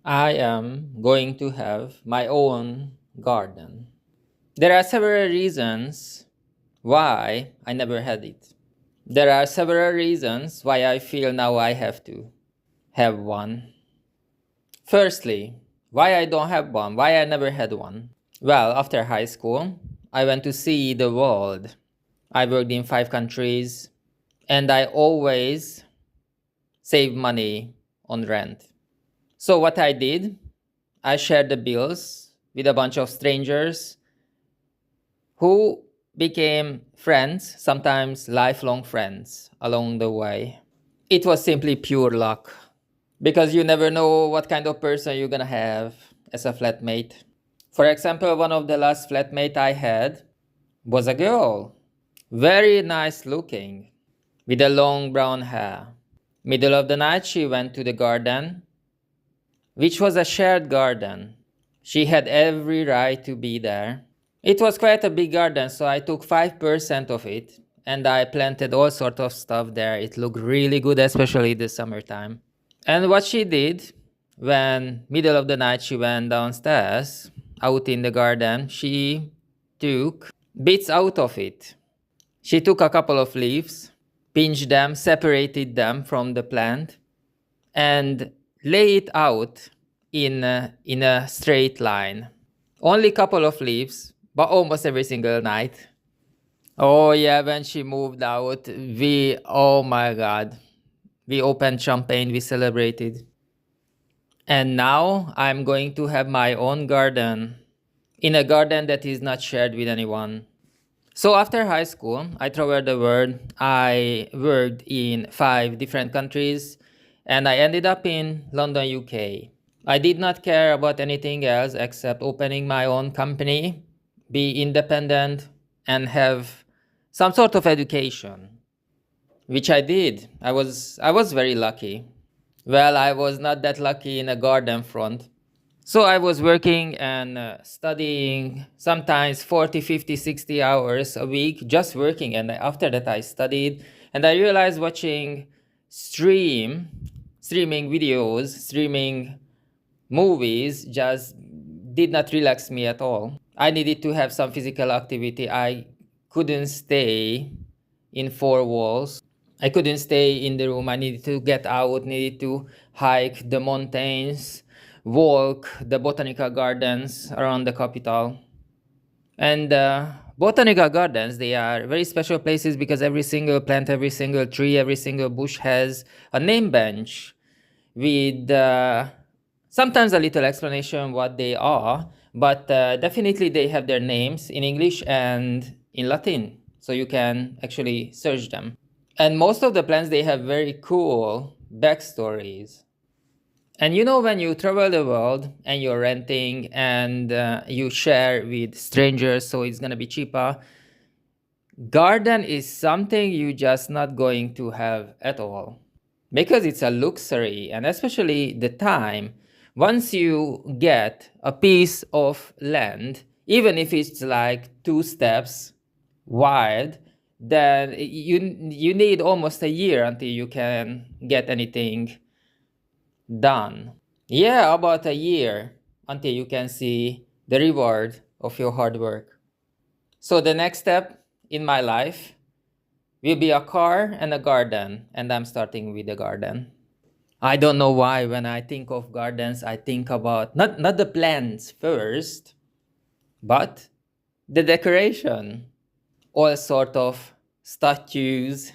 I am going to have my own garden. There are several reasons why I never had it. There are several reasons why I feel now I have to have one. Firstly, why I don't have one, why I never had one. Well, after high school, I went to see the world. I worked in 5 countries and I always saved money on rent. So, what I did, I shared the bills with a bunch of strangers who became friends, sometimes lifelong friends, along the way. It was simply pure luck because you never know what kind of person you're gonna have as a flatmate. For example, one of the last flatmate I had was a girl, very nice looking, with a long brown hair. Middle of the night, she went to the garden, which was a shared garden. She had every right to be there. It was quite a big garden, so I took 5% of it and I planted all sort of stuff there. It looked really good, especially the summertime. And what she did, when middle of the night she went downstairs out in the garden, she took bits out of it. She took a couple of leaves, pinched them, separated them from the plant, and lay it out in a straight line. Only couple of leaves, but almost every single night. Oh yeah, when she moved out, oh my god, we opened champagne, we celebrated. And now I'm going to have my own garden, in a garden that is not shared with anyone. So after high school, I traveled the world. I worked in 5 different countries and I ended up in London, UK. I did not care about anything else except opening my own company, be independent, and have some sort of education, which I did. I was very lucky. Well, I was not that lucky in a garden front. So I was working and studying sometimes 40, 50, 60 hours a week, just working. And after that, I studied and I realized watching streaming videos, streaming movies just did not relax me at all. I needed to have some physical activity. I couldn't stay in 4 walls. I couldn't stay in the room. I needed to get out, needed to hike the mountains, walk the botanical gardens around the capital. And botanical gardens, they are very special places because every single plant, every single tree, every single bush has a name bench with sometimes a little explanation what they are, but definitely they have their names in English and in Latin, so you can actually search them. And most of the plants, they have very cool backstories. And you know, when you travel the world and you're renting and you share with strangers, so it's gonna be cheaper, garden is something you just not going to have at all because it's a luxury, and especially the time once you get a piece of land, even if it's like 2 steps wide, then you need almost a year until you can get anything done. Yeah, about a year until you can see the reward of your hard work. So the next step in my life will be a car and a garden, and I'm starting with the garden. I don't know why when I think of gardens, I think about not the plants first, but the decoration. All sort of statues,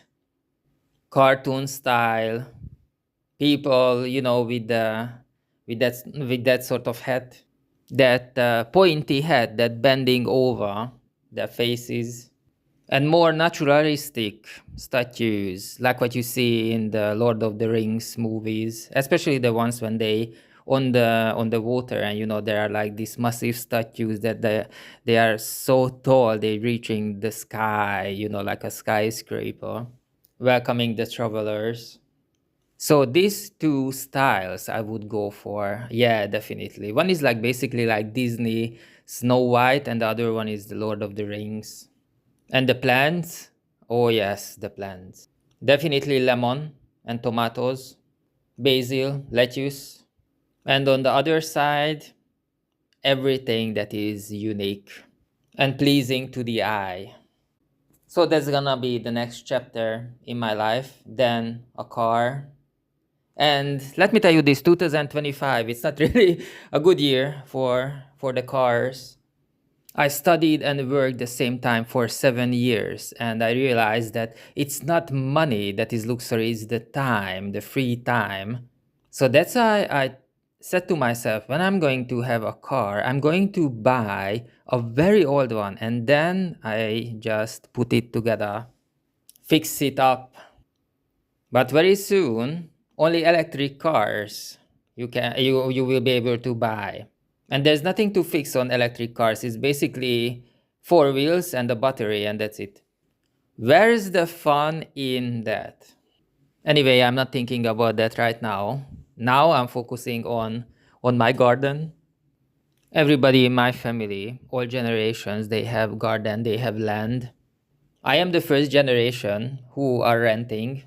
cartoon style, people, with that sort of hat, that pointy head, that bending over their faces, and more naturalistic statues like what you see in the Lord of the Rings movies, especially the ones when they on the water, and there are like these massive statues that they are so tall, they reaching the sky, like a skyscraper, welcoming the travelers. So these two styles I would go for. Yeah, definitely. One is like basically like Disney Snow White, and the other one is the Lord of the Rings. And the plants? Oh yes, the plants. Definitely lemon and tomatoes, basil, lettuce, And on the other side, everything that is unique and pleasing to the eye. So that's gonna be the next chapter in my life. Then a car. And let me tell you this, 2025, it's not really a good year for the cars. I studied and worked the same time for 7 years, and I realized that it's not money that is luxury, it's the time, the free time. So that's why I said to myself, when I'm going to have a car, I'm going to buy a very old one, and then I just put it together, fix it up. But very soon, only electric cars you will be able to buy. And there's nothing to fix on electric cars. It's basically four wheels and a battery, and that's it. Where is the fun in that? Anyway, I'm not thinking about that right now. Now I'm focusing on my garden. Everybody in my family, all generations, they have garden, they have land. I am the first generation who are renting.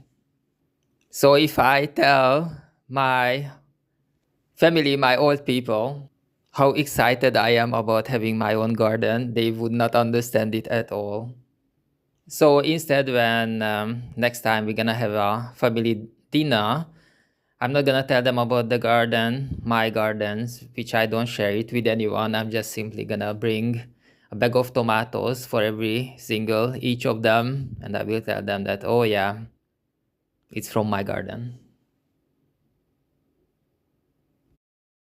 So if I tell my family, my old people, how excited I am about having my own garden, they would not understand it at all. So instead, when next time we're gonna have a family dinner, I'm not gonna tell them about the garden, my gardens, which I don't share it with anyone. I'm just simply gonna bring a bag of tomatoes for every single each of them, and I will tell them that, oh yeah, it's from my garden.